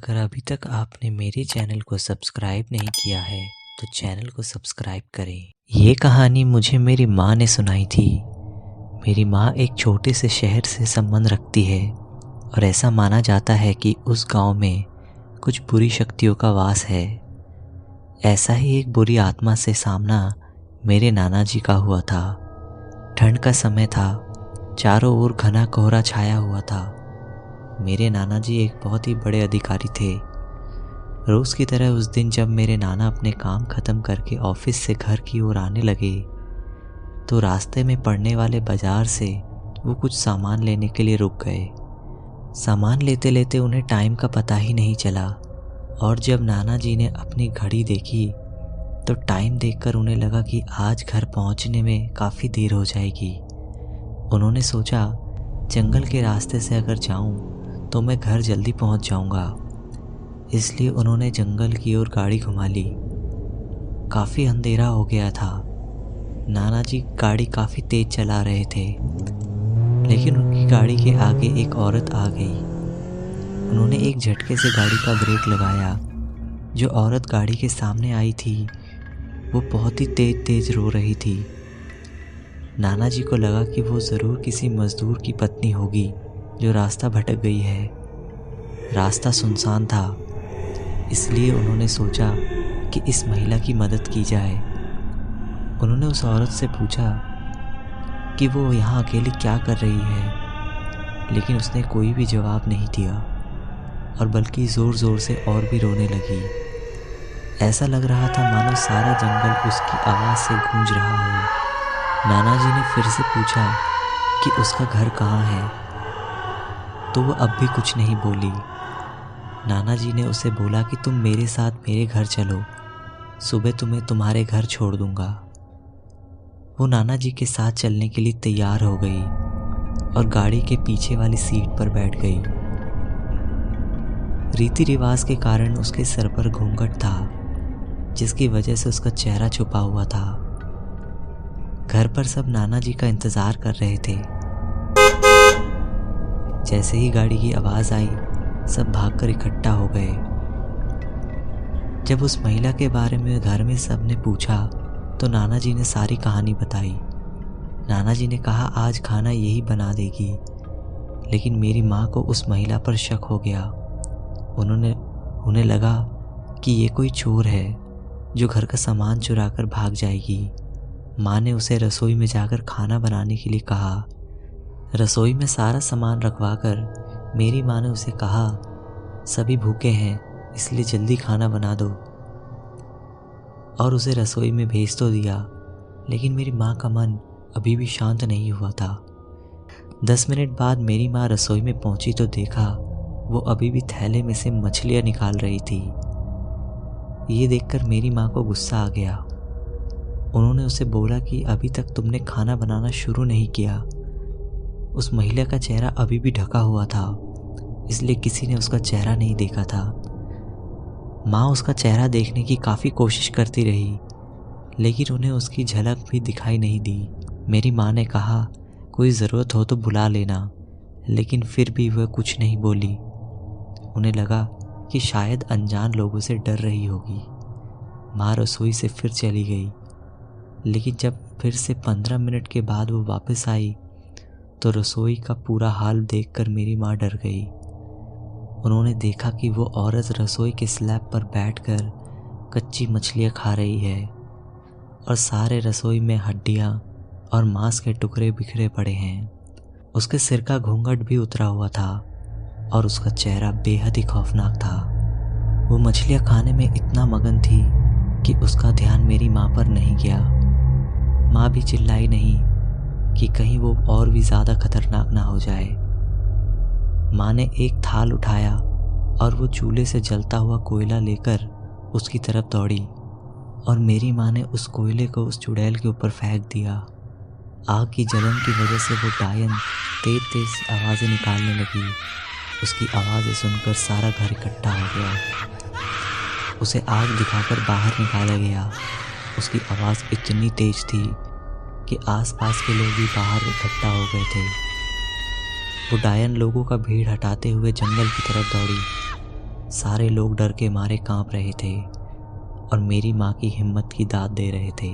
अगर अभी तक आपने मेरे चैनल को सब्सक्राइब नहीं किया है तो चैनल को सब्सक्राइब करें। ये कहानी मुझे मेरी माँ ने सुनाई थी। मेरी माँ एक छोटे से शहर से संबंध रखती है और ऐसा माना जाता है कि उस गांव में कुछ बुरी शक्तियों का वास है। ऐसा ही एक बुरी आत्मा से सामना मेरे नाना जी का हुआ था। ठंड का समय था, चारों ओर घना कोहरा छाया हुआ था। मेरे नाना जी एक बहुत ही बड़े अधिकारी थे। रोज़ की तरह उस दिन जब मेरे नाना अपने काम ख़त्म करके ऑफिस से घर की ओर आने लगे तो रास्ते में पड़ने वाले बाज़ार से वो कुछ सामान लेने के लिए रुक गए। सामान लेते लेते उन्हें टाइम का पता ही नहीं चला और जब नाना जी ने अपनी घड़ी देखी तो टाइम देखकर उन्हें लगा कि आज घर पहुंचने में काफ़ी देर हो जाएगी। उन्होंने सोचा जंगल के रास्ते से अगर जाऊं तो मैं घर जल्दी पहुंच जाऊंगा, इसलिए उन्होंने जंगल की ओर गाड़ी घुमा ली। काफ़ी अंधेरा हो गया था। नाना जी गाड़ी काफ़ी तेज चला रहे थे, लेकिन उनकी गाड़ी के आगे एक औरत आ गई। उन्होंने एक झटके से गाड़ी का ब्रेक लगाया। जो औरत गाड़ी के सामने आई थी वो बहुत ही तेज तेज रो रही थी। नाना जी को लगा कि वो ज़रूर किसी मज़दूर की पत्नी होगी जो रास्ता भटक गई है। रास्ता सुनसान था, इसलिए उन्होंने सोचा कि इस महिला की मदद की जाए। उन्होंने उस औरत से पूछा कि वो यहाँ अकेली क्या कर रही है, लेकिन उसने कोई भी जवाब नहीं दिया और बल्कि ज़ोर ज़ोर से और भी रोने लगी। ऐसा लग रहा था मानो सारा जंगल उसकी आवाज़ से गूंज रहा हो। नाना जी ने फिर से पूछा कि उसका घर कहाँ है, तो वो अब भी कुछ नहीं बोली। नाना जी ने उसे बोला कि तुम मेरे साथ मेरे घर चलो, सुबह तुम्हें तुम्हारे घर छोड़ दूंगा। वो नाना जी के साथ चलने के लिए तैयार हो गई और गाड़ी के पीछे वाली सीट पर बैठ गई। रीति रिवाज के कारण उसके सर पर घूंघट था, जिसकी वजह से उसका चेहरा छुपा हुआ था। घर पर सब नाना जी का इंतजार कर रहे थे। जैसे ही गाड़ी की आवाज़ आई सब भागकर इकट्ठा हो गए। जब उस महिला के बारे में घर में सब ने पूछा तो नाना जी ने सारी कहानी बताई। नाना जी ने कहा आज खाना यही बना देगी, लेकिन मेरी माँ को उस महिला पर शक हो गया। उन्हें लगा कि ये कोई चोर है जो घर का सामान चुरा कर भाग जाएगी। माँ ने उसे रसोई में जाकर खाना बनाने के लिए कहा। रसोई में सारा सामान रखवाकर मेरी माँ ने उसे कहा सभी भूखे हैं इसलिए जल्दी खाना बना दो, और उसे रसोई में भेज तो दिया, लेकिन मेरी माँ का मन अभी भी शांत नहीं हुआ था। 10 मिनट बाद मेरी माँ रसोई में पहुंची तो देखा वो अभी भी थैले में से मछलियाँ निकाल रही थी। ये देखकर मेरी माँ को गुस्सा आ गया। उन्होंने उसे बोला कि अभी तक तुमने खाना बनाना शुरू नहीं किया। उस महिला का चेहरा अभी भी ढका हुआ था, इसलिए किसी ने उसका चेहरा नहीं देखा था। माँ उसका चेहरा देखने की काफ़ी कोशिश करती रही, लेकिन उन्हें उसकी झलक भी दिखाई नहीं दी। मेरी माँ ने कहा कोई ज़रूरत हो तो बुला लेना, लेकिन फिर भी वह कुछ नहीं बोली। उन्हें लगा कि शायद अनजान लोगों से डर रही होगी। माँ रसोई से फिर चली गई, लेकिन जब फिर से 15 मिनट के बाद वो वापस आई तो रसोई का पूरा हाल देखकर मेरी माँ डर गई। उन्होंने देखा कि वो औरत रसोई के स्लैब पर बैठकर कच्ची मछलियाँ खा रही है और सारे रसोई में हड्डियाँ और मांस के टुकड़े बिखरे पड़े हैं। उसके सिर का घूंघट भी उतरा हुआ था और उसका चेहरा बेहद ही खौफनाक था। वो मछलियाँ खाने में इतना मगन थी कि उसका ध्यान मेरी माँ पर नहीं गया। माँ भी चिल्लाई नहीं कि कहीं वो और भी ज़्यादा खतरनाक ना हो जाए। माँ ने एक थाल उठाया और वो चूल्हे से जलता हुआ कोयला लेकर उसकी तरफ दौड़ी और मेरी माँ ने उस कोयले को उस चुड़ैल के ऊपर फेंक दिया। आग की जलन की वजह से वो डायन तेज तेज आवाज़ें निकालने लगी। उसकी आवाज़ें सुनकर सारा घर इकट्ठा हो गया। उसे आग दिखाकर बाहर निकाला गया। उसकी आवाज़ इतनी तेज थी कि आसपास के लोग भी बाहर इकट्ठा हो गए थे। वो डायन लोगों का भीड़ हटाते हुए जंगल की तरफ दौड़ी। सारे लोग डर के मारे कांप रहे थे और मेरी माँ की हिम्मत की दाद दे रहे थे।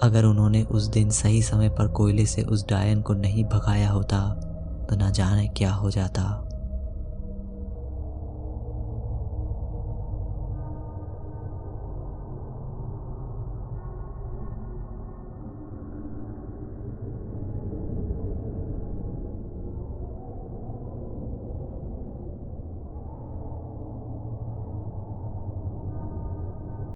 अगर उन्होंने उस दिन सही समय पर कोयले से उस डायन को नहीं भगाया होता तो ना जाने क्या हो जाता।